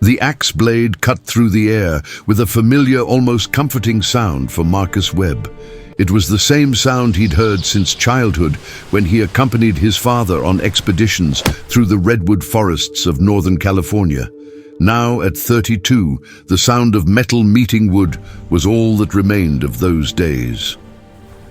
The axe blade cut through the air with a familiar, almost comforting sound for Marcus Webb. It was the same sound he'd heard since childhood when he accompanied his father on expeditions through the redwood forests of Northern California. Now, at 32, the sound of metal meeting wood was all that remained of those days.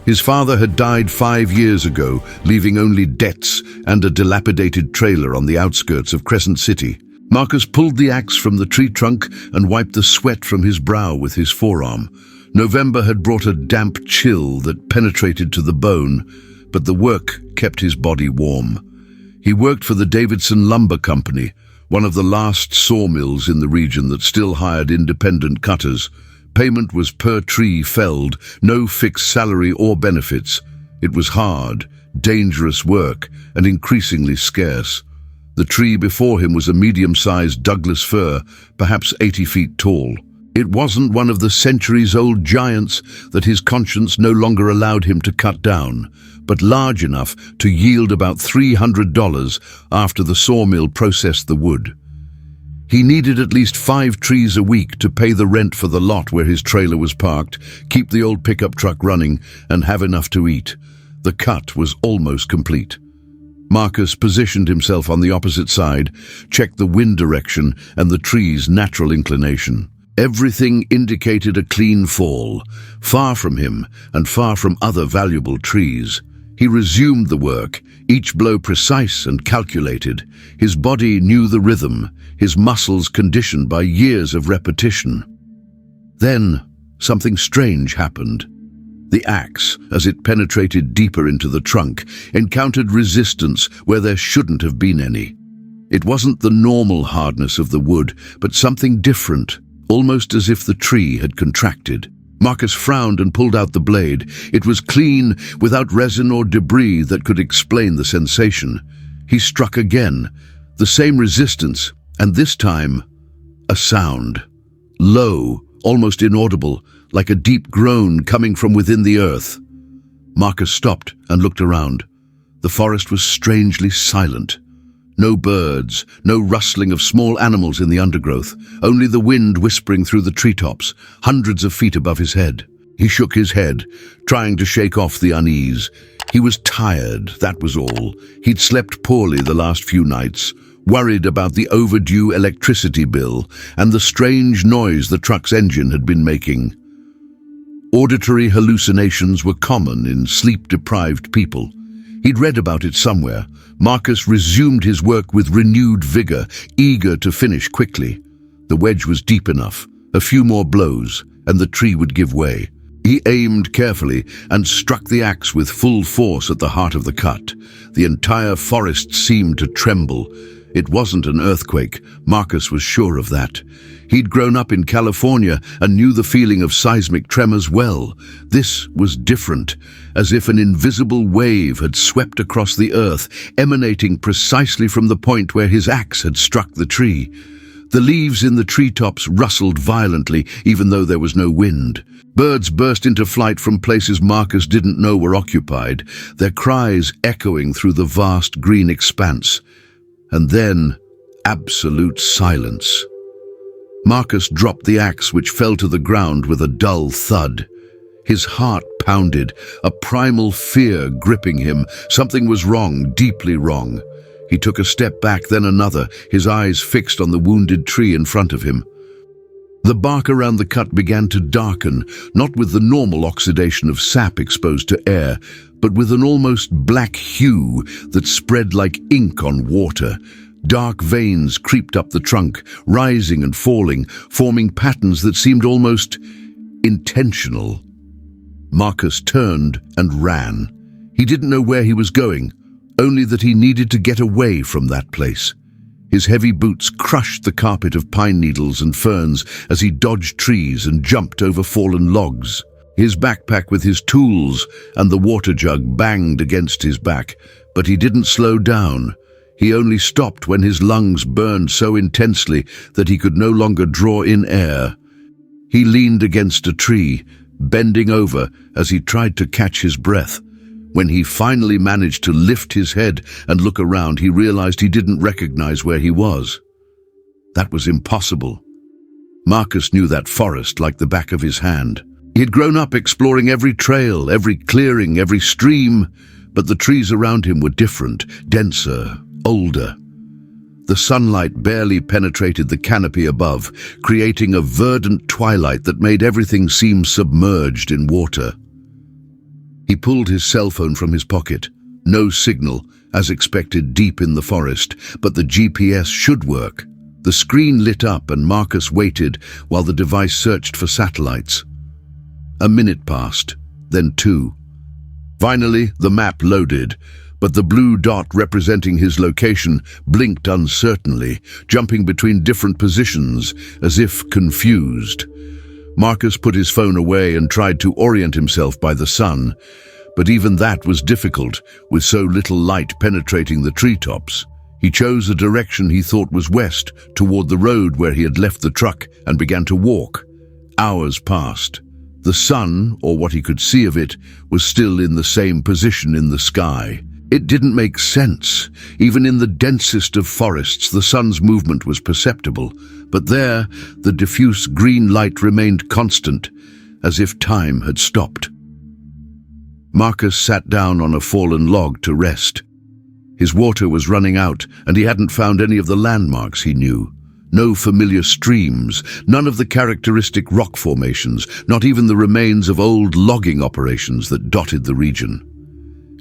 His father had died 5 years ago, leaving only debts and a dilapidated trailer on the outskirts of Crescent City. Marcus pulled the axe from the tree trunk and wiped the sweat from his brow with his forearm. November had brought a damp chill that penetrated to the bone, but the work kept his body warm. He worked for the Davidson Lumber Company, one of the last sawmills in the region that still hired independent cutters. Payment was per tree felled, no fixed salary or benefits. It was hard, dangerous work, and increasingly scarce. The tree before him was a medium-sized Douglas fir, perhaps 80 feet tall. It wasn't one of the centuries-old giants that his conscience no longer allowed him to cut down, but large enough to yield about $300 after the sawmill processed the wood. He needed at least 5 trees a week to pay the rent for the lot where his trailer was parked, keep the old pickup truck running, and have enough to eat. The cut was almost complete. Marcus positioned himself on the opposite side, checked the wind direction and the tree's natural inclination. Everything indicated a clean fall, far from him and far from other valuable trees. He resumed the work, each blow precise and calculated. His body knew the rhythm, his muscles conditioned by years of repetition. Then, something strange happened. The axe, as it penetrated deeper into the trunk, encountered resistance where there shouldn't have been any. It wasn't the normal hardness of the wood, but something different, almost as if the tree had contracted. Marcus frowned and pulled out the blade. It was clean, without resin or debris that could explain the sensation. He struck again, the same resistance, and this time, a sound. Low, almost inaudible, like a deep groan coming from within the earth. Marcus stopped and looked around. The forest was strangely silent. No birds, no rustling of small animals in the undergrowth, only the wind whispering through the treetops, hundreds of feet above his head. He shook his head, trying to shake off the unease. He was tired, that was all. He'd slept poorly the last few nights, worried about the overdue electricity bill and the strange noise the truck's engine had been making. Auditory hallucinations were common in sleep-deprived people. He'd read about it somewhere. Marcus resumed his work with renewed vigor, eager to finish quickly. The wedge was deep enough. A few more blows, and the tree would give way. He aimed carefully and struck the axe with full force at the heart of the cut. The entire forest seemed to tremble. It wasn't an earthquake. Marcus was sure of that. He'd grown up in California and knew the feeling of seismic tremors well. This was different, as if an invisible wave had swept across the earth, emanating precisely from the point where his axe had struck the tree. The leaves in the treetops rustled violently, even though there was no wind. Birds burst into flight from places Marcus didn't know were occupied, their cries echoing through the vast green expanse. And then, absolute silence. Marcus dropped the axe, which fell to the ground with a dull thud. His heart pounded, a primal fear gripping him. Something was wrong, deeply wrong. He took a step back, then another, his eyes fixed on the wounded tree in front of him. The bark around the cut began to darken, not with the normal oxidation of sap exposed to air, but with an almost black hue that spread like ink on water. Dark veins creeped up the trunk, rising and falling, forming patterns that seemed almost intentional. Marcus turned and ran. He didn't know where he was going, only that he needed to get away from that place. His heavy boots crushed the carpet of pine needles and ferns as he dodged trees and jumped over fallen logs. His backpack with his tools and the water jug banged against his back, but he didn't slow down. He only stopped when his lungs burned so intensely that he could no longer draw in air. He leaned against a tree, bending over as he tried to catch his breath. When he finally managed to lift his head and look around, he realized he didn't recognize where he was. That was impossible. Marcus knew that forest like the back of his hand. He had grown up exploring every trail, every clearing, every stream, but the trees around him were different, denser, older. The sunlight barely penetrated the canopy above, creating a verdant twilight that made everything seem submerged in water. He pulled his cell phone from his pocket. No signal, as expected deep in the forest, but the GPS should work. The screen lit up and Marcus waited while the device searched for satellites. A minute passed, then 2. Finally, the map loaded, but the blue dot representing his location blinked uncertainly, jumping between different positions, as if confused. Marcus put his phone away and tried to orient himself by the sun, but even that was difficult, with so little light penetrating the treetops. He chose a direction he thought was west, toward the road where he had left the truck, and began to walk. Hours passed. The sun, or what he could see of it, was still in the same position in the sky. It didn't make sense. Even in the densest of forests, the sun's movement was perceptible, but there, the diffuse green light remained constant, as if time had stopped. Marcus sat down on a fallen log to rest. His water was running out, and he hadn't found any of the landmarks he knew. No familiar streams, none of the characteristic rock formations, not even the remains of old logging operations that dotted the region.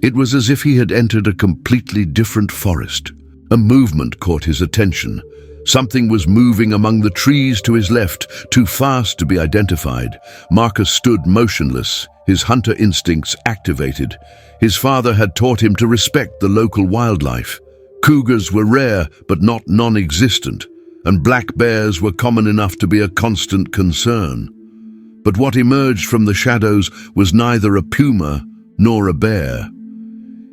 It was as if he had entered a completely different forest. A movement caught his attention. Something was moving among the trees to his left, too fast to be identified. Marcus stood motionless, his hunter instincts activated. His father had taught him to respect the local wildlife. Cougars were rare, but not non-existent, and black bears were common enough to be a constant concern. But what emerged from the shadows was neither a puma nor a bear.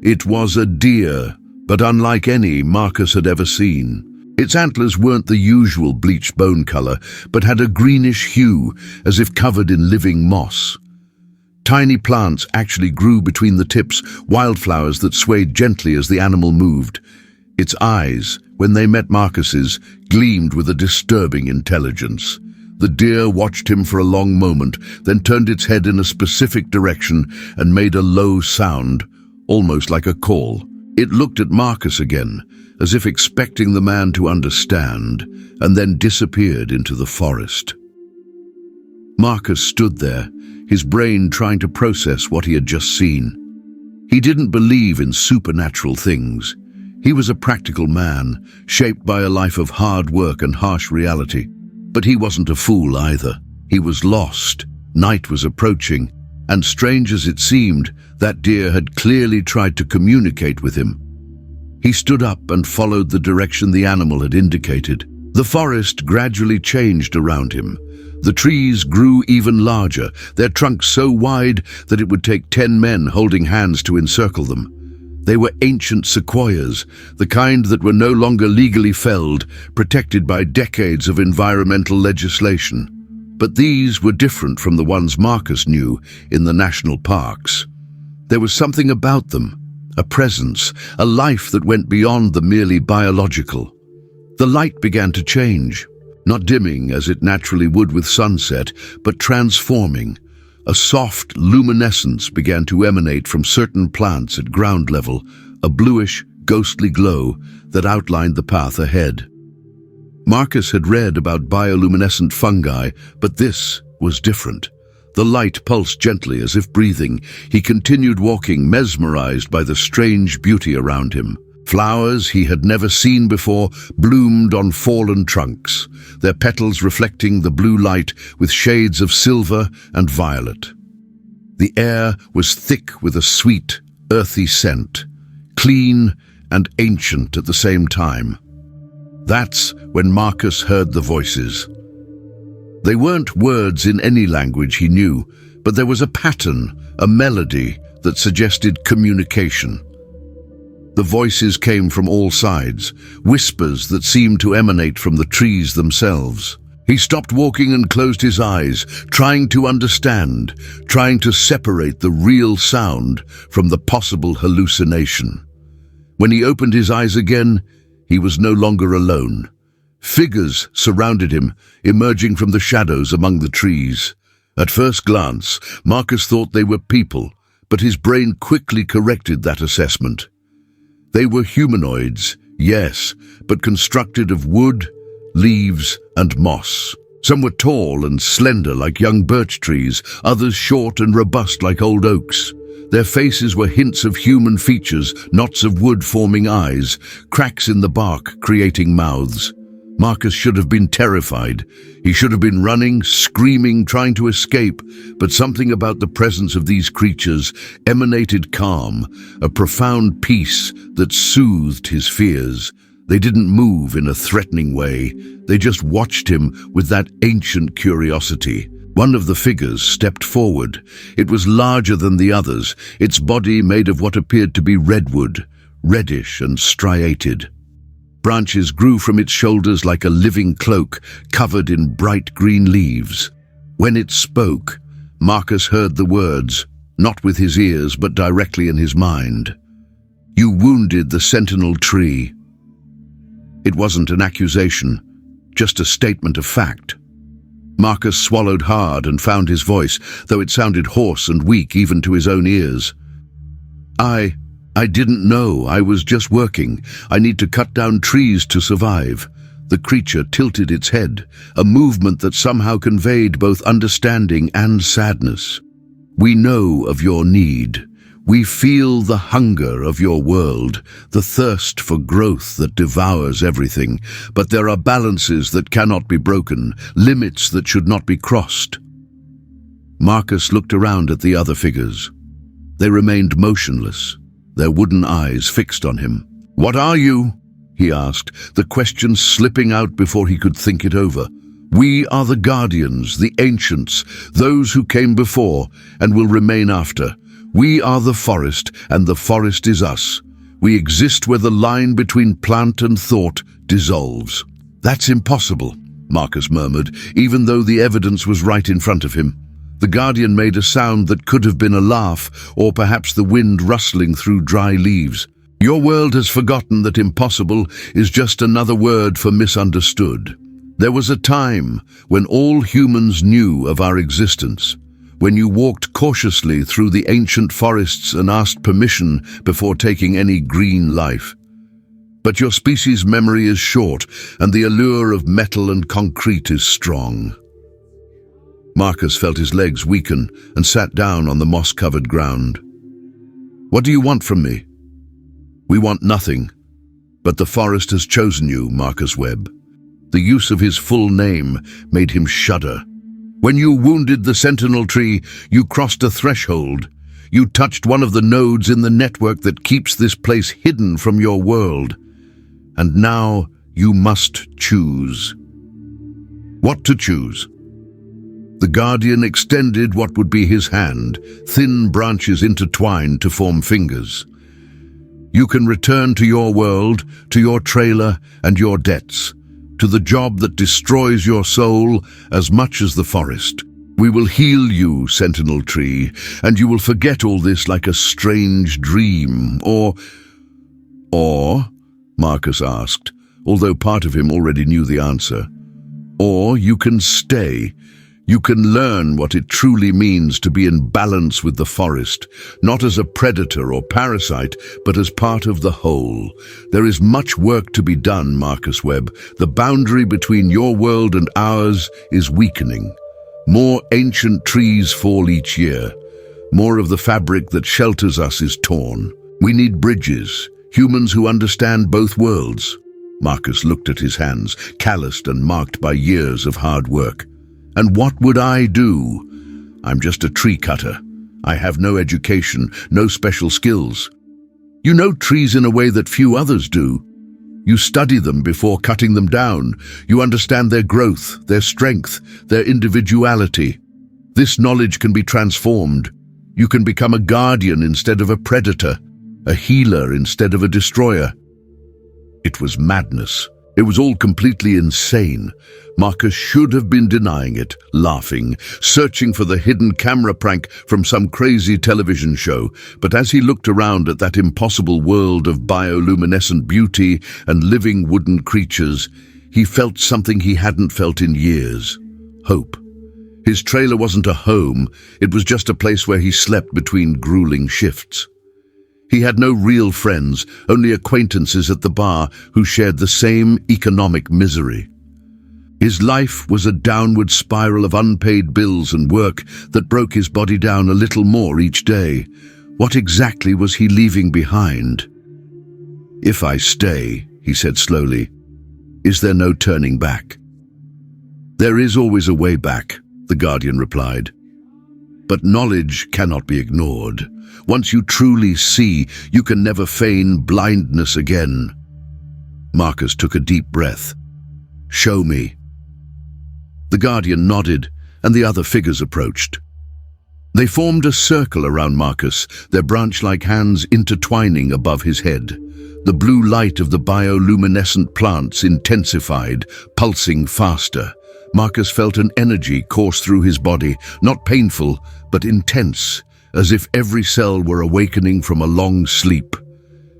It was a deer, but unlike any Marcus had ever seen. Its antlers weren't the usual bleached bone color, but had a greenish hue, as if covered in living moss. Tiny plants actually grew between the tips, wildflowers that swayed gently as the animal moved. Its eyes, when they met Marcus's, gleamed with a disturbing intelligence. The deer watched him for a long moment, then turned its head in a specific direction and made a low sound, almost like a call. It looked at Marcus again, as if expecting the man to understand, and then disappeared into the forest. Marcus stood there, his brain trying to process what he had just seen. He didn't believe in supernatural things. He was a practical man, shaped by a life of hard work and harsh reality. But he wasn't a fool either. He was lost. Night was approaching, and strange as it seemed, that deer had clearly tried to communicate with him. He stood up and followed the direction the animal had indicated. The forest gradually changed around him. The trees grew even larger, their trunks so wide that it would take 10 men holding hands to encircle them. They were ancient sequoias, the kind that were no longer legally felled, protected by decades of environmental legislation. But these were different from the ones Marcus knew in the national parks. There was something about them, a presence, a life that went beyond the merely biological. The light began to change, not dimming as it naturally would with sunset, but transforming. A soft luminescence began to emanate from certain plants at ground level, a bluish, ghostly glow that outlined the path ahead. Marcus had read about bioluminescent fungi, but this was different. The light pulsed gently as if breathing. He continued walking, mesmerized by the strange beauty around him. Flowers he had never seen before bloomed on fallen trunks, their petals reflecting the blue light with shades of silver and violet. The air was thick with a sweet, earthy scent, clean and ancient at the same time. That's when Marcus heard the voices. They weren't words in any language he knew, but there was a pattern, a melody that suggested communication. The voices came from all sides, whispers that seemed to emanate from the trees themselves. He stopped walking and closed his eyes, trying to understand, trying to separate the real sound from the possible hallucination. When he opened his eyes again, he was no longer alone. Figures surrounded him, emerging from the shadows among the trees. At first glance, Marcus thought they were people, but his brain quickly corrected that assessment. They were humanoids, yes, but constructed of wood, leaves, and moss. Some were tall and slender like young birch trees, others short and robust like old oaks. Their faces were hints of human features, knots of wood forming eyes, cracks in the bark creating mouths. Marcus should have been terrified. He should have been running, screaming, trying to escape, but something about the presence of these creatures emanated calm, a profound peace that soothed his fears. They didn't move in a threatening way. They just watched him with that ancient curiosity. One of the figures stepped forward. It was larger than the others, its body made of what appeared to be redwood, reddish and striated. Branches grew from its shoulders like a living cloak covered in bright green leaves. When it spoke, Marcus heard the words, not with his ears but directly in his mind. "You wounded the sentinel tree." It wasn't an accusation, just a statement of fact. Marcus swallowed hard and found his voice, though it sounded hoarse and weak even to his own ears. I didn't know. I was just working. I need to cut down trees to survive." The creature tilted its head, a movement that somehow conveyed both understanding and sadness. "We know of your need. We feel the hunger of your world, the thirst for growth that devours everything. But there are balances that cannot be broken, limits that should not be crossed." Marcus looked around at the other figures. They remained motionless, their wooden eyes fixed on him. "What are you?" he asked, the question slipping out before he could think it over. "We are the guardians, the ancients, those who came before and will remain after. We are the forest, and the forest is us. We exist where the line between plant and thought dissolves." "That's impossible," Marcus murmured, even though the evidence was right in front of him. The guardian made a sound that could have been a laugh, or perhaps the wind rustling through dry leaves. "Your world has forgotten that impossible is just another word for misunderstood. There was a time when all humans knew of our existence, when you walked cautiously through the ancient forests and asked permission before taking any green life. But your species' memory is short, and the allure of metal and concrete is strong." Marcus felt his legs weaken and sat down on the moss-covered ground. "What do you want from me?" "We want nothing, but the forest has chosen you, Marcus Webb." The use of his full name made him shudder. "When you wounded the sentinel tree, you crossed a threshold. You touched one of the nodes in the network that keeps this place hidden from your world. And now you must choose." "What to choose?" The guardian extended what would be his hand, thin branches intertwined to form fingers. "You can return to your world, to your trailer and your debts, to the job that destroys your soul as much as the forest. We will heal you, sentinel tree, and you will forget all this like a strange dream. Or, Marcus asked, although part of him already knew the answer. "Or you can stay. You can learn what it truly means to be in balance with the forest, not as a predator or parasite, but as part of the whole. There is much work to be done, Marcus Webb. The boundary between your world and ours is weakening. More ancient trees fall each year. More of the fabric that shelters us is torn. We need bridges, humans who understand both worlds." Marcus looked at his hands, calloused and marked by years of hard work. "And what would I do? I'm just a tree cutter. I have no education, no special skills. You know trees in a way that few others do. You study them before cutting them down. You understand their growth, their strength, their individuality. This knowledge can be transformed. You can become a guardian instead of a predator, a healer instead of a destroyer." It was madness. It was all completely insane. Marcus should have been denying it, laughing, searching for the hidden camera prank from some crazy television show. But as he looked around at that impossible world of bioluminescent beauty and living wooden creatures, he felt something he hadn't felt in years: hope. His trailer wasn't a home, it was just a place where he slept between grueling shifts. He had no real friends, only acquaintances at the bar who shared the same economic misery. His life was a downward spiral of unpaid bills and work that broke his body down a little more each day. What exactly was he leaving behind? "If I stay," he said slowly, "is there no turning back?" "There is always a way back," the Guardian replied. "But knowledge cannot be ignored. Once you truly see, you can never feign blindness again." Marcus took a deep breath. "Show me." The Guardian nodded, and the other figures approached. They formed a circle around Marcus, their branch-like hands intertwining above his head. The blue light of the bioluminescent plants intensified, pulsing faster. Marcus felt an energy course through his body, not painful, but intense, as if every cell were awakening from a long sleep.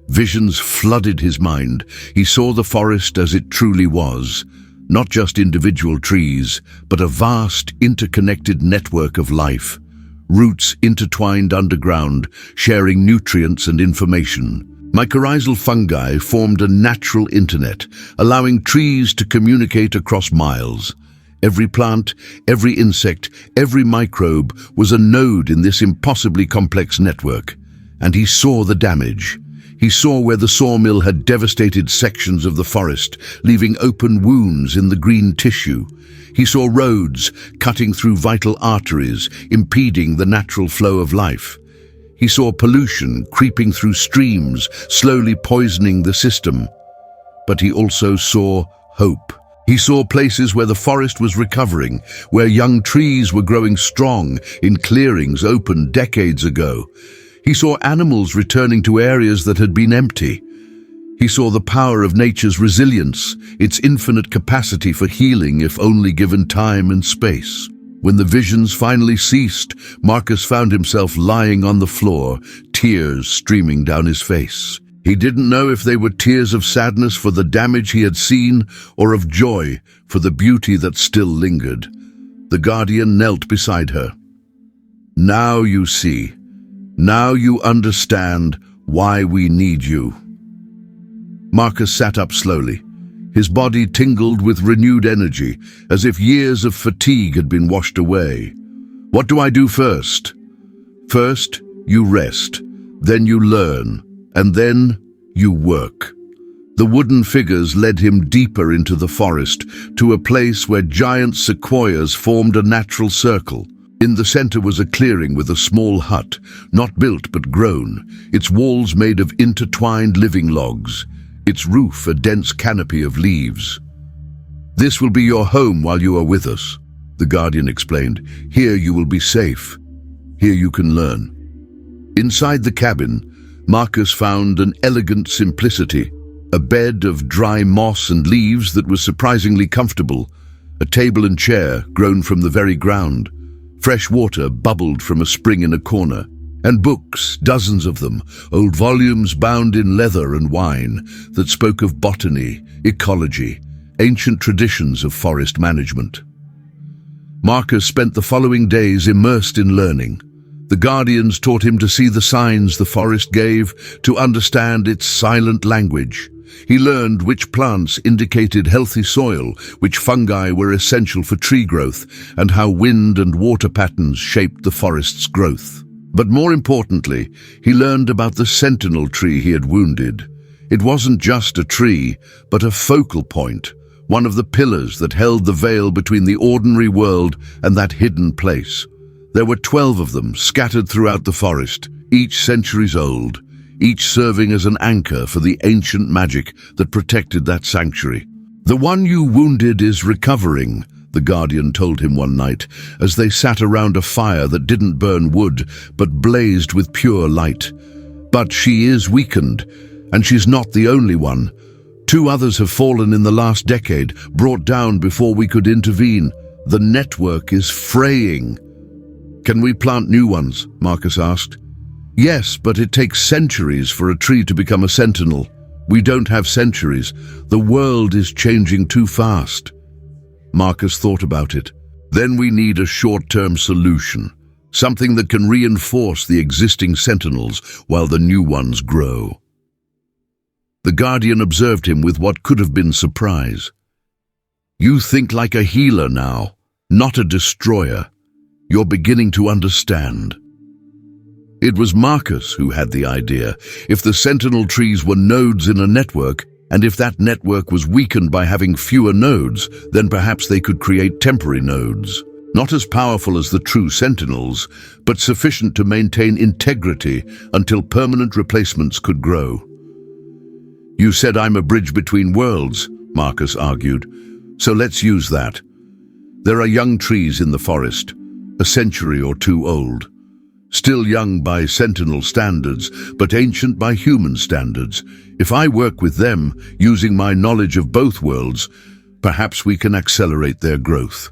Visions flooded his mind. He saw the forest as it truly was, not just individual trees, but a vast, interconnected network of life. Roots intertwined underground, sharing nutrients and information. Mycorrhizal fungi formed a natural internet, allowing trees to communicate across miles. Every plant, every insect, every microbe was a node in this impossibly complex network. And he saw the damage. He saw where the sawmill had devastated sections of the forest, leaving open wounds in the green tissue. He saw roads cutting through vital arteries, impeding the natural flow of life. He saw pollution creeping through streams, slowly poisoning the system. But he also saw hope. He saw places where the forest was recovering, where young trees were growing strong in clearings opened decades ago. He saw animals returning to areas that had been empty. He saw the power of nature's resilience, its infinite capacity for healing if only given time and space. When the visions finally ceased, Marcus found himself lying on the floor, tears streaming down his face. He didn't know if they were tears of sadness for the damage he had seen or of joy for the beauty that still lingered. The Guardian knelt beside her. "Now you see. Now you understand why we need you." Marcus sat up slowly. His body tingled with renewed energy, as if years of fatigue had been washed away. "What do I do first?" "First, you rest. Then you learn. And then you work." The wooden figures led him deeper into the forest, to a place where giant sequoias formed a natural circle. In the center was a clearing with a small hut, not built but grown, its walls made of intertwined living logs, its roof a dense canopy of leaves. "This will be your home while you are with us," the Guardian explained. "Here you will be safe. Here you can learn." Inside the cabin, Marcus found an elegant simplicity, a bed of dry moss and leaves that was surprisingly comfortable, a table and chair grown from the very ground. Fresh water bubbled from a spring in a corner, and books, dozens of them, old volumes bound in leather and wine, that spoke of botany, ecology, ancient traditions of forest management. Marcus spent the following days immersed in learning. The Guardians taught him to see the signs the forest gave, to understand its silent language. He learned which plants indicated healthy soil, which fungi were essential for tree growth, and how wind and water patterns shaped the forest's growth. But more importantly, he learned about the sentinel tree he had wounded. It wasn't just a tree, but a focal point, one of the pillars that held the veil between the ordinary world and that hidden place. There were 12 of them scattered throughout the forest, each centuries old, each serving as an anchor for the ancient magic that protected that sanctuary. "The one you wounded is recovering," the Guardian told him one night, as they sat around a fire that didn't burn wood, but blazed with pure light. "But she is weakened, and she's not the only one. 2 others have fallen in the last decade, brought down before we could intervene. The network is fraying." "Can we plant new ones?" Marcus asked. "Yes, but it takes centuries for a tree to become a sentinel. We don't have centuries. The world is changing too fast. Marcus thought about it. Then we need a short-term solution, something that can reinforce the existing sentinels while the new ones grow. The Guardian observed him with what could have been surprise. You think like a healer now, not a destroyer. You're beginning to understand. It was Marcus who had the idea. If the sentinel trees were nodes in a network, and if that network was weakened by having fewer nodes, then perhaps they could create temporary nodes. Not as powerful as the true sentinels, but sufficient to maintain integrity until permanent replacements could grow. You said I'm a bridge between worlds, Marcus argued. So let's use that. There are young trees in the forest, a century or two old. Still young by sentinel standards, but ancient by human standards. If I work with them, using my knowledge of both worlds, perhaps we can accelerate their growth.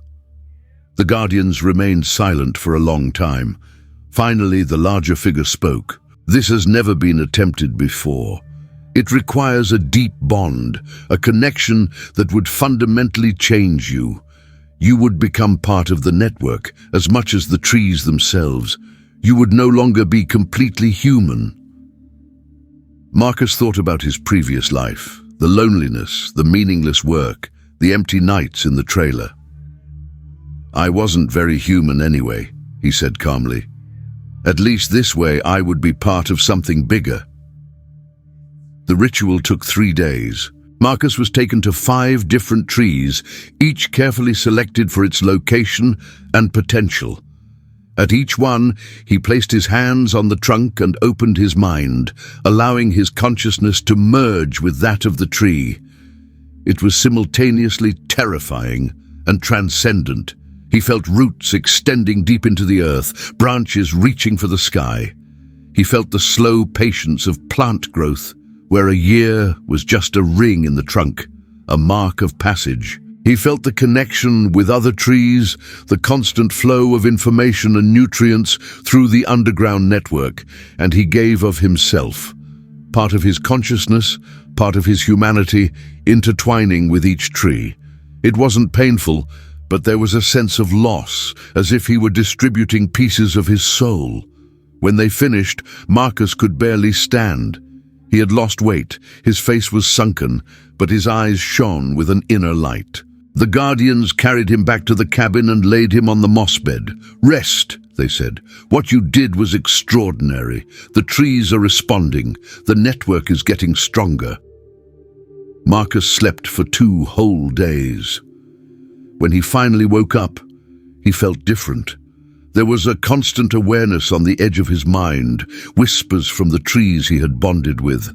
The Guardians remained silent for a long time. Finally, the larger figure spoke. This has never been attempted before. It requires a deep bond, a connection that would fundamentally change you. You would become part of the network as much as the trees themselves. You would no longer be completely human. Marcus thought about his previous life, the loneliness, the meaningless work, the empty nights in the trailer. I wasn't very human anyway, he said calmly. At least this way I would be part of something bigger. The ritual took 3 days. Marcus was taken to 5 different trees, each carefully selected for its location and potential. At each one, he placed his hands on the trunk and opened his mind, allowing his consciousness to merge with that of the tree. It was simultaneously terrifying and transcendent. He felt roots extending deep into the earth, branches reaching for the sky. He felt the slow patience of plant growth, where a year was just a ring in the trunk, a mark of passage. He felt the connection with other trees, the constant flow of information and nutrients through the underground network, and he gave of himself, part of his consciousness, part of his humanity, intertwining with each tree. It wasn't painful, but there was a sense of loss, as if he were distributing pieces of his soul. When they finished, Marcus could barely stand. He had lost weight, his face was sunken, but his eyes shone with an inner light. The Guardians carried him back to the cabin and laid him on the moss bed. Rest, they said. What you did was extraordinary. The trees are responding. The network is getting stronger. Marcus slept for 2 whole days. When he finally woke up, he felt different. There was a constant awareness on the edge of his mind, whispers from the trees he had bonded with.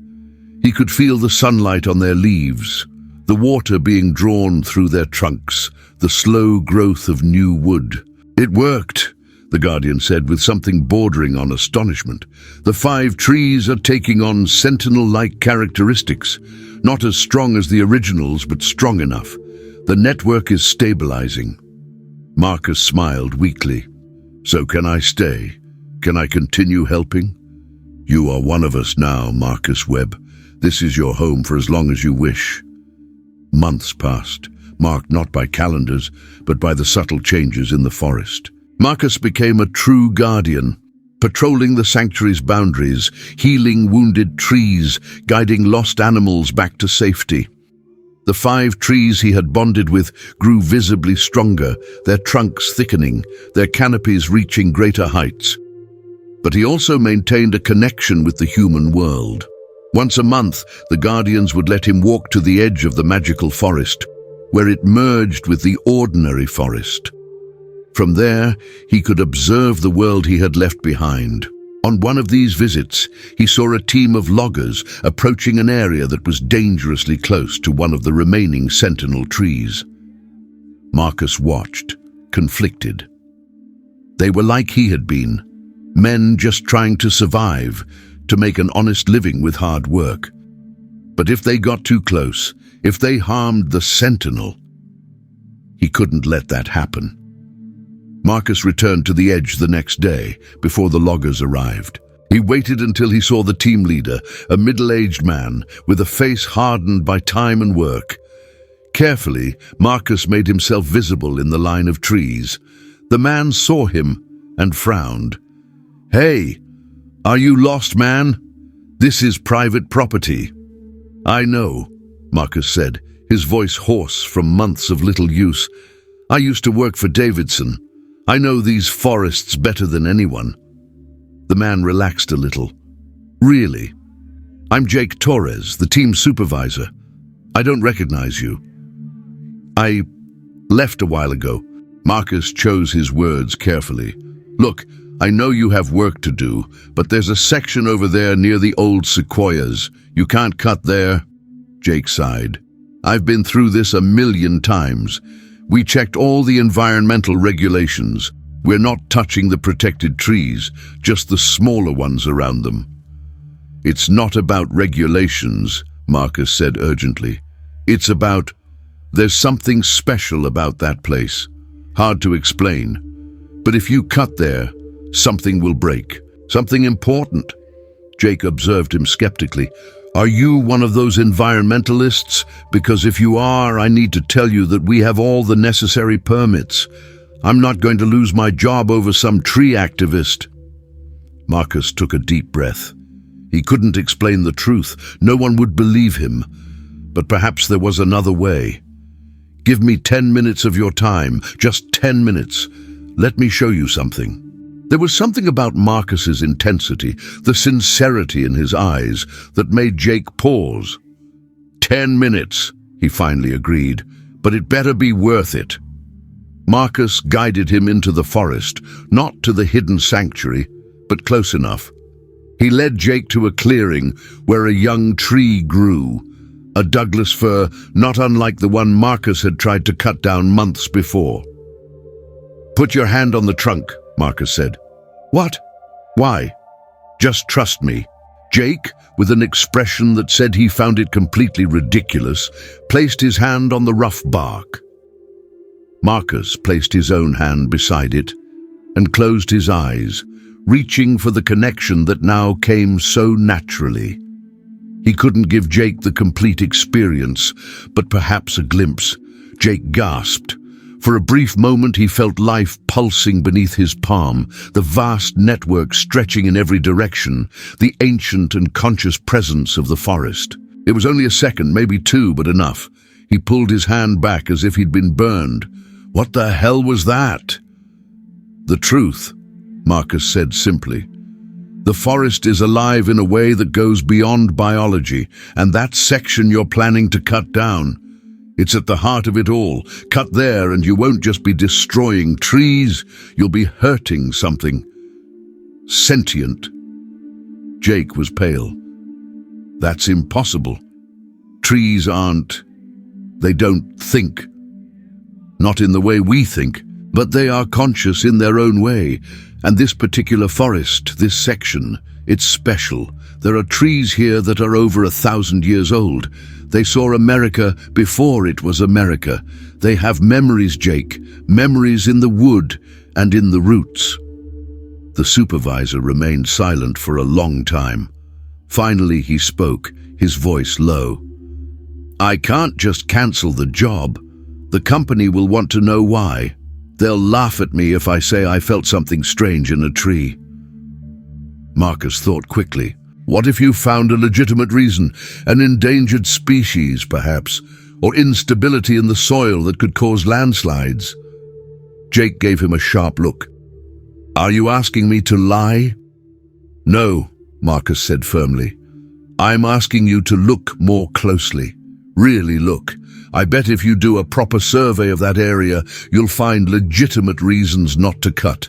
He could feel the sunlight on their leaves, the water being drawn through their trunks, the slow growth of new wood. It worked, the Guardian said with something bordering on astonishment. The 5 trees are taking on sentinel-like characteristics, not as strong as the originals, but strong enough. The network is stabilizing. Marcus smiled weakly. So can I stay? Can I continue helping? You are one of us now, Marcus Webb. This is your home for as long as you wish. Months passed, marked not by calendars, but by the subtle changes in the forest. Marcus became a true guardian, patrolling the sanctuary's boundaries, healing wounded trees, guiding lost animals back to safety. The 5 trees he had bonded with grew visibly stronger, their trunks thickening, their canopies reaching greater heights. But he also maintained a connection with the human world. Once a month, the Guardians would let him walk to the edge of the magical forest, where it merged with the ordinary forest. From there, he could observe the world he had left behind. On one of these visits, he saw a team of loggers approaching an area that was dangerously close to one of the remaining sentinel trees. Marcus watched, conflicted. They were like he had been, men just trying to survive, to make an honest living with hard work. But if they got too close, if they harmed the sentinel, he couldn't let that happen. Marcus returned to the edge the next day, before the loggers arrived. He waited until he saw the team leader, a middle-aged man with a face hardened by time and work. Carefully, Marcus made himself visible in the line of trees. The man saw him and frowned. "Hey, are you lost, man? This is private property." "I know," Marcus said, his voice hoarse from months of little use. "I used to work for Davidson. I know these forests better than anyone." The man relaxed a little. "Really? I'm Jake Torres, the team supervisor. I don't recognize you." "I left a while ago." Marcus chose his words carefully. "Look, I know you have work to do, but there's a section over there near the old sequoias. You can't cut there." Jake sighed. "I've been through this 1,000,000 times. We checked all the environmental regulations. We're not touching the protected trees, just the smaller ones around them." "It's not about regulations," Marcus said urgently. "It's about... There's something special about that place. Hard to explain. But if you cut there, something will break. Something important." Jake observed him skeptically. "Are you one of those environmentalists? Because if you are, I need to tell you that we have all the necessary permits. I'm not going to lose my job over some tree activist." Marcus took a deep breath. He couldn't explain the truth. No one would believe him. But perhaps there was another way. "Give me 10 minutes of your time, just 10 minutes. Let me show you something." There was something about Marcus's intensity, the sincerity in his eyes, that made Jake pause. 10 minutes, he finally agreed, but it better be worth it. Marcus guided him into the forest, not to the hidden sanctuary, but close enough. He led Jake to a clearing where a young tree grew, a Douglas fir not unlike the one Marcus had tried to cut down months before. "Put your hand on the trunk," Marcus said. "What? Why?" "Just trust me." Jake, with an expression that said he found it completely ridiculous, placed his hand on the rough bark. Marcus placed his own hand beside it and closed his eyes, reaching for the connection that now came so naturally. He couldn't give Jake the complete experience, but perhaps a glimpse. Jake gasped. For a brief moment he felt life pulsing beneath his palm, the vast network stretching in every direction, the ancient and conscious presence of the forest. It was only a second, maybe two, but enough. He pulled his hand back as if he'd been burned. "What the hell was that?" "The truth," Marcus said simply. "The forest is alive in a way that goes beyond biology, and that section you're planning to cut down, it's at the heart of it all. Cut there and you won't just be destroying trees, you'll be hurting something sentient." Jake was pale. "That's impossible. Trees aren't... They don't think. Not in the way we think, but they are conscious in their own way. And this particular forest, this section, it's special. There are trees here that are over 1,000 years old. They saw America before it was America. They have memories, Jake, memories in the wood and in the roots." The supervisor remained silent for a long time. Finally he spoke, his voice low. "I can't just cancel the job. The company will want to know why. They'll laugh at me if I say I felt something strange in a tree." Marcus thought quickly. What if you found a legitimate reason? An endangered species, perhaps, or instability in the soil that could cause landslides? Jake gave him a sharp look. "Are you asking me to lie?" "No," Marcus said firmly. "I'm asking you to look more closely. Really look. I bet if you do a proper survey of that area, you'll find legitimate reasons not to cut.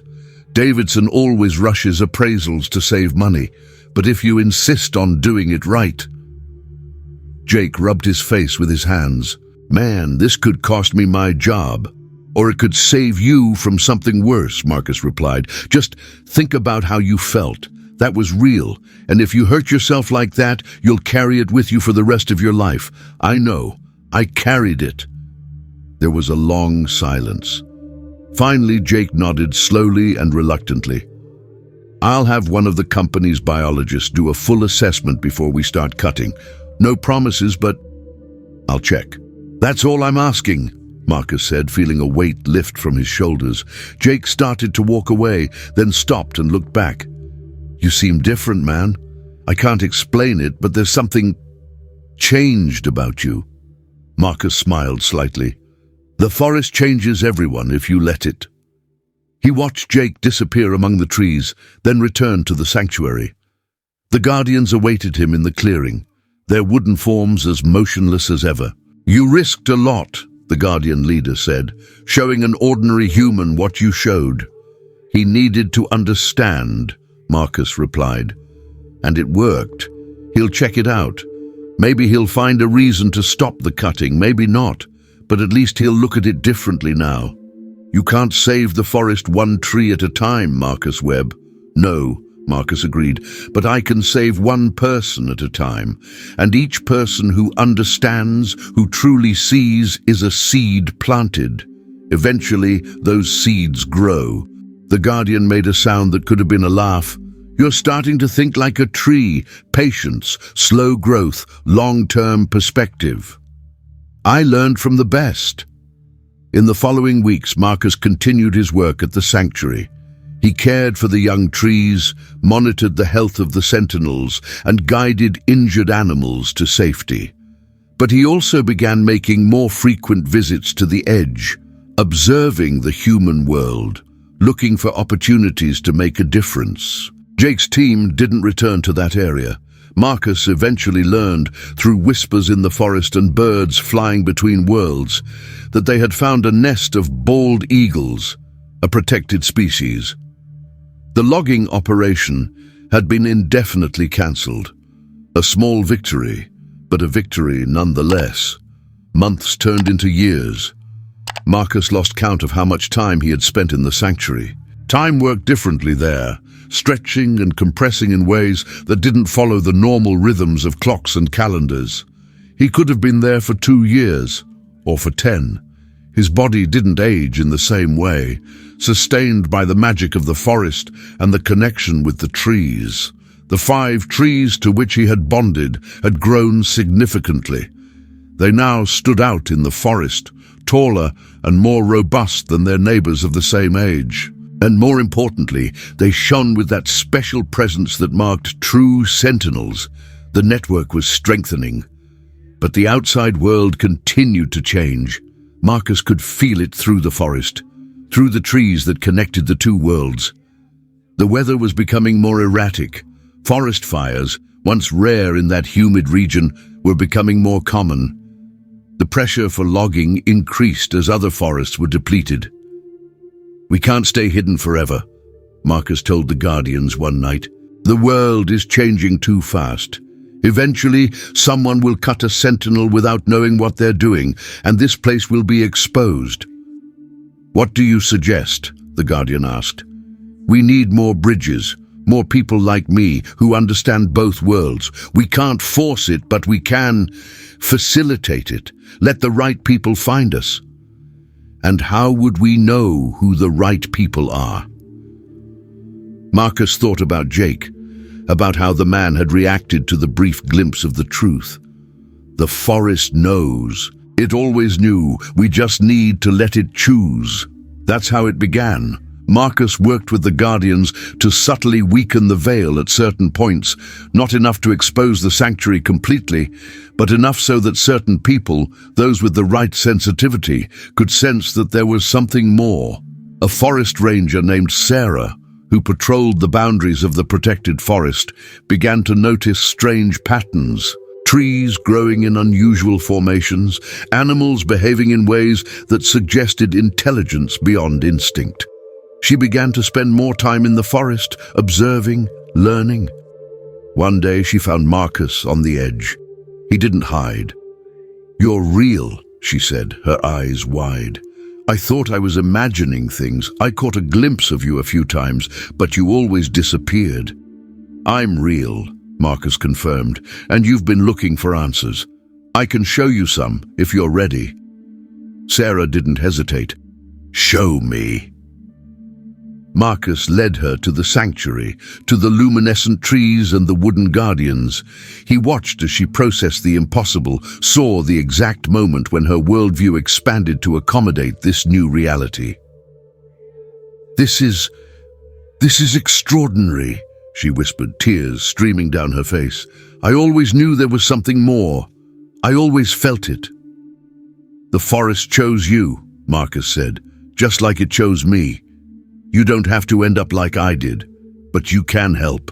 Davidson always rushes appraisals to save money, but if you insist on doing it right..." Jake rubbed his face with his hands. "Man, this could cost me my job. Or it could save you from something worse," Marcus replied. "Just think about how you felt. That was real. And if you hurt yourself like that, you'll carry it with you for the rest of your life. I know. I carried it." There was a long silence. Finally, Jake nodded slowly and reluctantly. I'll have one of the company's biologists do a full assessment before we start cutting. No promises, but I'll check. That's all I'm asking, Marcus said, feeling a weight lift from his shoulders. Jake started to walk away, then stopped and looked back. You seem different, man. I can't explain it, but there's something changed about you. Marcus smiled slightly. The forest changes everyone if you let it. He watched Jake disappear among the trees, then returned to the sanctuary. The guardians awaited him in the clearing, their wooden forms as motionless as ever. You risked a lot, the guardian leader said, showing an ordinary human what you showed. He needed to understand, Marcus replied. And it worked. He'll check it out. Maybe he'll find a reason to stop the cutting, maybe not, but at least he'll look at it differently now. You can't save the forest one tree at a time, Marcus Webb. No, Marcus agreed, but I can save one person at a time, and each person who understands, who truly sees, is a seed planted. Eventually, those seeds grow. The guardian made a sound that could have been a laugh. You're starting to think like a tree, patience, slow growth, long-term perspective. I learned from the best. In the following weeks, Marcus continued his work at the sanctuary. He cared for the young trees, monitored the health of the sentinels, and guided injured animals to safety. But he also began making more frequent visits to the edge, observing the human world, looking for opportunities to make a difference. Jake's team didn't return to that area. Marcus eventually learned, through whispers in the forest and birds flying between worlds, that they had found a nest of bald eagles, a protected species. The logging operation had been indefinitely cancelled. A small victory, but a victory nonetheless. Months turned into years. Marcus lost count of how much time he had spent in the sanctuary. Time worked differently there, stretching and compressing in ways that didn't follow the normal rhythms of clocks and calendars. He could have been there for 2 years, or for 10. His body didn't age in the same way, sustained by the magic of the forest and the connection with the trees. The 5 trees to which he had bonded had grown significantly. They now stood out in the forest, taller and more robust than their neighbors of the same age. And more importantly, they shone with that special presence that marked true sentinels. The network was strengthening. But the outside world continued to change. Marcus could feel it through the forest, through the trees that connected the 2 worlds. The weather was becoming more erratic. Forest fires, once rare in that humid region, were becoming more common. The pressure for logging increased as other forests were depleted. We can't stay hidden forever, Marcus told the Guardians one night. The world is changing too fast. Eventually, someone will cut a sentinel without knowing what they're doing, and this place will be exposed. What do you suggest? The Guardian asked. We need more bridges, more people like me who understand both worlds. We can't force it, but we can facilitate it. Let the right people find us. And how would we know who the right people are? Marcus thought about Jake, about how the man had reacted to the brief glimpse of the truth. The forest knows. It always knew. We just need to let it choose. That's how it began. Marcus worked with the Guardians to subtly weaken the veil at certain points, not enough to expose the sanctuary completely, but enough so that certain people, those with the right sensitivity, could sense that there was something more. A forest ranger named Sarah, who patrolled the boundaries of the protected forest, began to notice strange patterns. Trees growing in unusual formations, animals behaving in ways that suggested intelligence beyond instinct. She began to spend more time in the forest, observing, learning. One day she found Marcus on the edge. He didn't hide. You're real, she said, her eyes wide. I thought I was imagining things. I caught a glimpse of you a few times, but you always disappeared. I'm real, Marcus confirmed, and you've been looking for answers. I can show you some, if you're ready. Sarah didn't hesitate. Show me. Marcus led her to the sanctuary, to the luminescent trees and the wooden guardians. He watched as she processed the impossible, saw the exact moment when her worldview expanded to accommodate this new reality. This is extraordinary," she whispered, tears streaming down her face. "I always knew there was something more. I always felt it." "The forest chose you," Marcus said, "just like it chose me. You don't have to end up like I did, but you can help.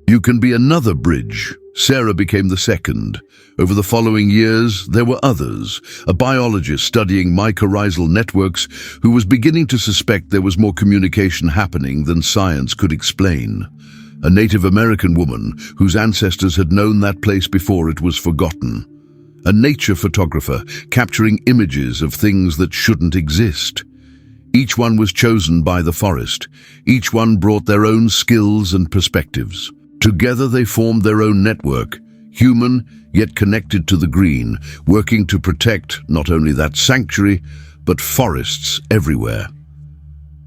You can be another bridge." Sarah became the second. Over the following years, there were others. A biologist studying mycorrhizal networks who was beginning to suspect there was more communication happening than science could explain. A Native American woman whose ancestors had known that place before it was forgotten. A nature photographer capturing images of things that shouldn't exist. Each one was chosen by the forest. Each one brought their own skills and perspectives. Together they formed their own network, human yet connected to the green, working to protect not only that sanctuary, but forests everywhere.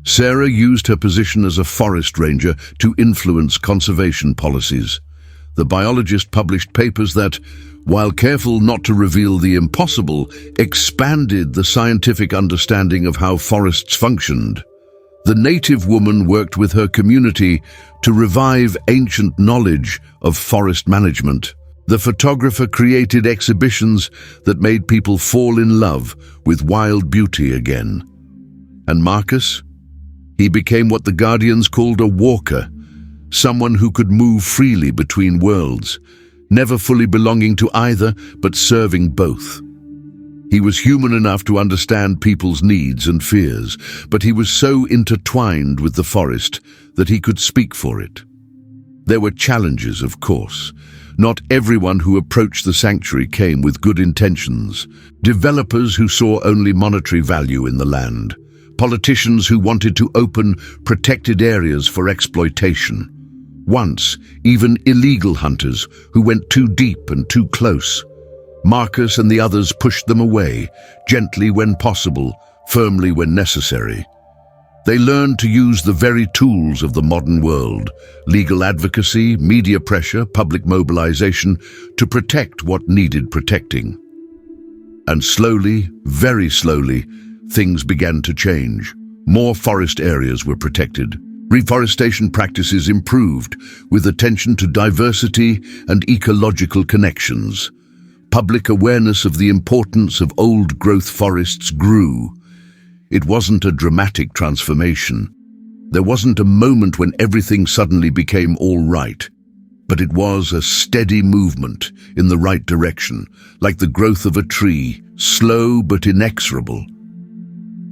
Sarah used her position as a forest ranger to influence conservation policies. The biologist published papers that, while careful not to reveal the impossible, expanded the scientific understanding of how forests functioned. The native woman worked with her community to revive ancient knowledge of forest management. The photographer created exhibitions that made people fall in love with wild beauty again. And Marcus? He became what the Guardians called a walker, someone who could move freely between worlds, never fully belonging to either, but serving both. He was human enough to understand people's needs and fears, but he was so intertwined with the forest that he could speak for it. There were challenges, of course. Not everyone who approached the sanctuary came with good intentions. Developers who saw only monetary value in the land. Politicians who wanted to open protected areas for exploitation. Once, even illegal hunters who went too deep and too close. Marcus and the others pushed them away, gently when possible, firmly when necessary. They learned to use the very tools of the modern world, legal advocacy, media pressure, public mobilization, to protect what needed protecting. And slowly, very slowly, things began to change. More forest areas were protected. Reforestation practices improved, with attention to diversity and ecological connections. Public awareness of the importance of old-growth forests grew. It wasn't a dramatic transformation. There wasn't a moment when everything suddenly became all right. But it was a steady movement in the right direction, like the growth of a tree, slow but inexorable.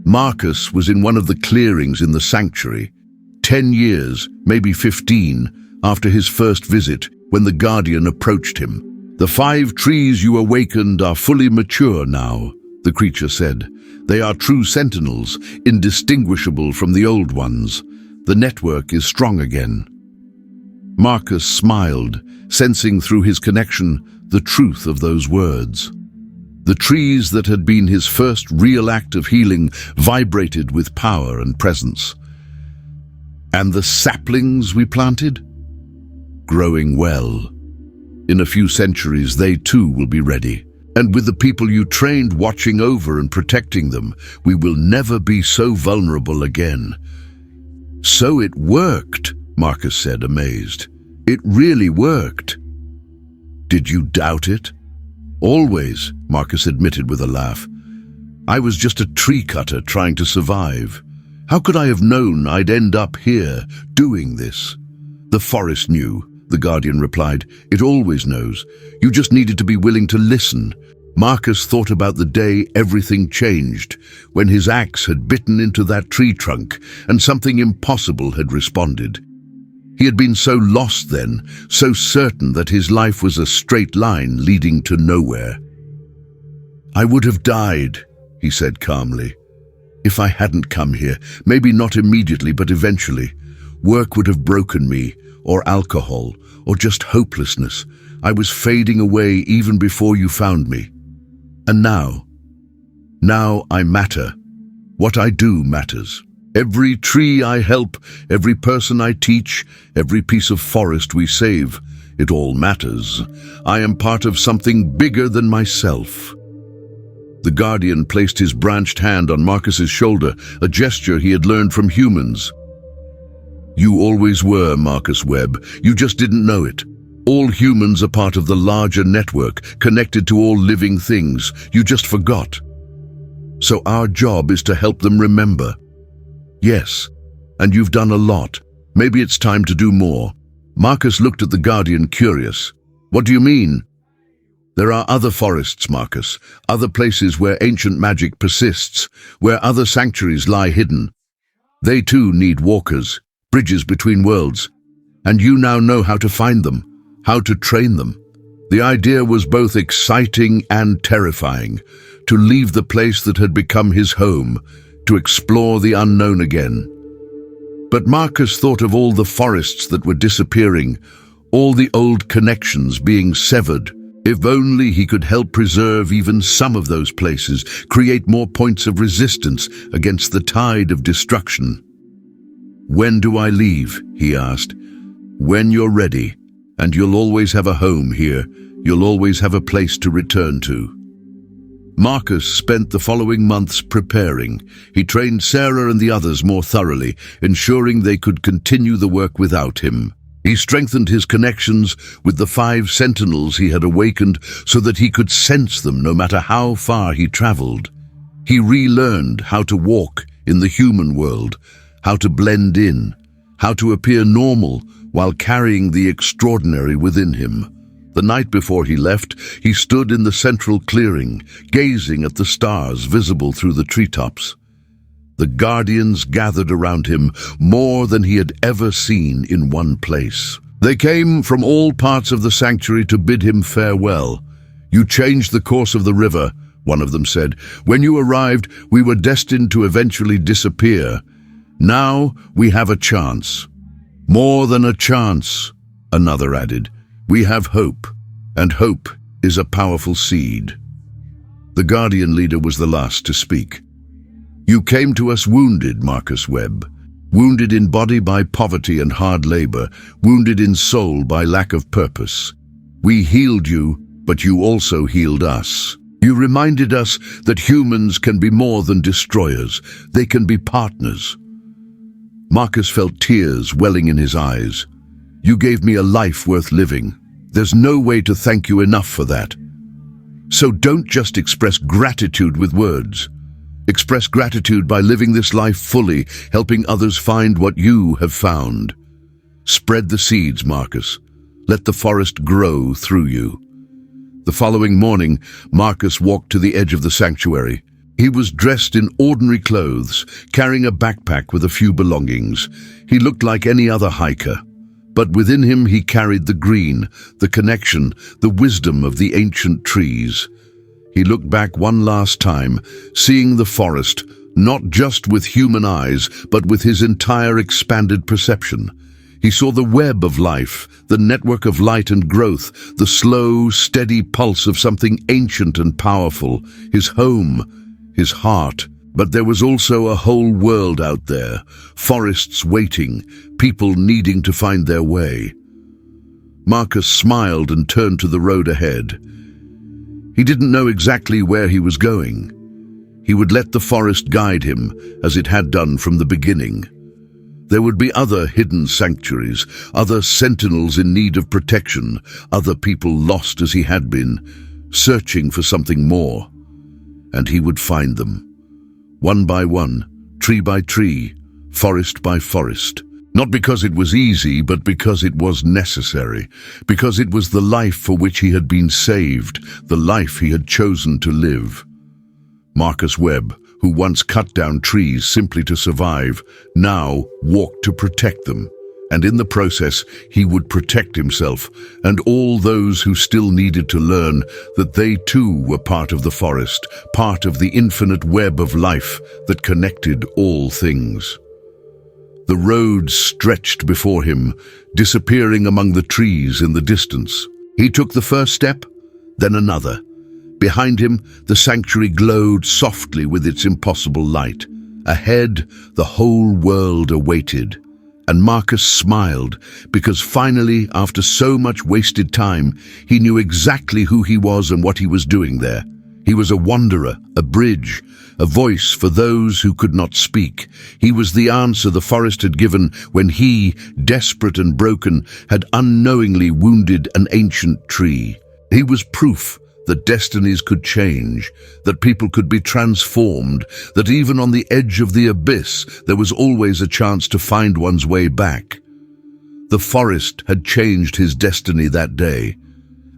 Marcus was in one of the clearings in the sanctuary, 10 years, maybe 15, after his first visit, when the Guardian approached him. "The 5 trees you awakened are fully mature now," the creature said. "They are true sentinels, indistinguishable from the old ones. The network is strong again." Marcus smiled, sensing through his connection the truth of those words. The trees that had been his first real act of healing vibrated with power and presence. "And the saplings we planted? Growing well. In a few centuries, they too will be ready. And with the people you trained watching over and protecting them, we will never be so vulnerable again." "So it worked," Marcus said, amazed. "It really worked." "Did you doubt it?" "Always," Marcus admitted with a laugh. "I was just a tree cutter trying to survive. How could I have known I'd end up here doing this?" "The forest knew," the Guardian replied. "It always knows. You just needed to be willing to listen." Marcus thought about the day everything changed, when his axe had bitten into that tree trunk and something impossible had responded. He had been so lost then, so certain that his life was a straight line leading to nowhere. "I would have died," he said calmly, "if I hadn't come here. Maybe not immediately, but eventually. Work would have broken me, or alcohol, or just hopelessness. I was fading away even before you found me. And now I matter. What I do matters. Every tree I help, every person I teach, every piece of forest we save, it all matters. I am part of something bigger than myself." The guardian placed his branched hand on Marcus's shoulder, a gesture he had learned from humans. "You always were, Marcus Webb. You just didn't know it. All humans are part of the larger network, connected to all living things. You just forgot. So our job is to help them remember." "Yes, and you've done a lot. Maybe it's time to do more." Marcus looked at the guardian, curious. "What do you mean?" "There are other forests, Marcus, other places where ancient magic persists, where other sanctuaries lie hidden. They too need walkers, bridges between worlds, and you now know how to find them, how to train them." The idea was both exciting and terrifying, to leave the place that had become his home, to explore the unknown again. But Marcus thought of all the forests that were disappearing, all the old connections being severed. If only he could help preserve even some of those places, create more points of resistance against the tide of destruction. "When do I leave?" he asked. "When you're ready, and you'll always have a home here. You'll always have a place to return to." Marcus spent the following months preparing. He trained Sarah and the others more thoroughly, ensuring they could continue the work without him. He strengthened his connections with the 5 sentinels he had awakened so that he could sense them no matter how far he traveled. He relearned how to walk in the human world, how to blend in, how to appear normal while carrying the extraordinary within him. The night before he left, he stood in the central clearing, gazing at the stars visible through the treetops. The guardians gathered around him, more than he had ever seen in one place. They came from all parts of the sanctuary to bid him farewell. "You changed the course of the river," one of them said. "When you arrived, we were destined to eventually disappear. Now we have a chance." "More than a chance," another added. "We have hope, and hope is a powerful seed." The guardian leader was the last to speak. "You came to us wounded, Marcus Webb. Wounded in body by poverty and hard labor, wounded in soul by lack of purpose. We healed you, but you also healed us. You reminded us that humans can be more than destroyers. They can be partners." Marcus felt tears welling in his eyes. "You gave me a life worth living. There's no way to thank you enough for that. So don't just express gratitude with words. Express gratitude by living this life fully, helping others find what you have found. Spread the seeds, Marcus. Let the forest grow through you." The following morning, Marcus walked to the edge of the sanctuary. He was dressed in ordinary clothes, carrying a backpack with a few belongings. He looked like any other hiker. But within him he carried the green, the connection, the wisdom of the ancient trees. He looked back one last time, seeing the forest, not just with human eyes, but with his entire expanded perception. He saw the web of life, the network of light and growth, the slow, steady pulse of something ancient and powerful, his home, his heart. But there was also a whole world out there, forests waiting, people needing to find their way. Marcus smiled and turned to the road ahead. He didn't know exactly where he was going. He would let the forest guide him, as it had done from the beginning. There would be other hidden sanctuaries, other sentinels in need of protection, other people lost as he had been, searching for something more. And he would find them. One by one, tree by tree, forest by forest. Not because it was easy, but because it was necessary. Because it was the life for which he had been saved, the life he had chosen to live. Marcus Webb, who once cut down trees simply to survive, now walked to protect them. And in the process, he would protect himself and all those who still needed to learn that they too were part of the forest, part of the infinite web of life that connected all things. The road stretched before him, disappearing among the trees in the distance. He took the first step, then another. Behind him, the sanctuary glowed softly with its impossible light. Ahead, the whole world awaited. And Marcus smiled, because finally, after so much wasted time, he knew exactly who he was and what he was doing there. He was a wanderer, a bridge, a voice for those who could not speak. He was the answer the forest had given when he, desperate and broken, had unknowingly wounded an ancient tree. He was proof that destinies could change, that people could be transformed, that even on the edge of the abyss there was always a chance to find one's way back. The forest had changed his destiny that day,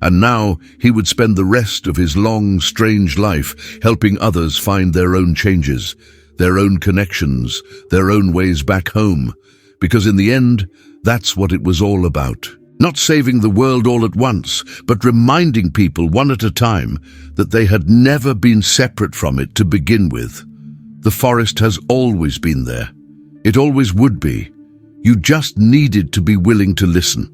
and now he would spend the rest of his long, strange life helping others find their own changes, their own connections, their own ways back home, because in the end, that's what it was all about. Not saving the world all at once, but reminding people one at a time that they had never been separate from it to begin with. The forest has always been there. It always would be. You just needed to be willing to listen.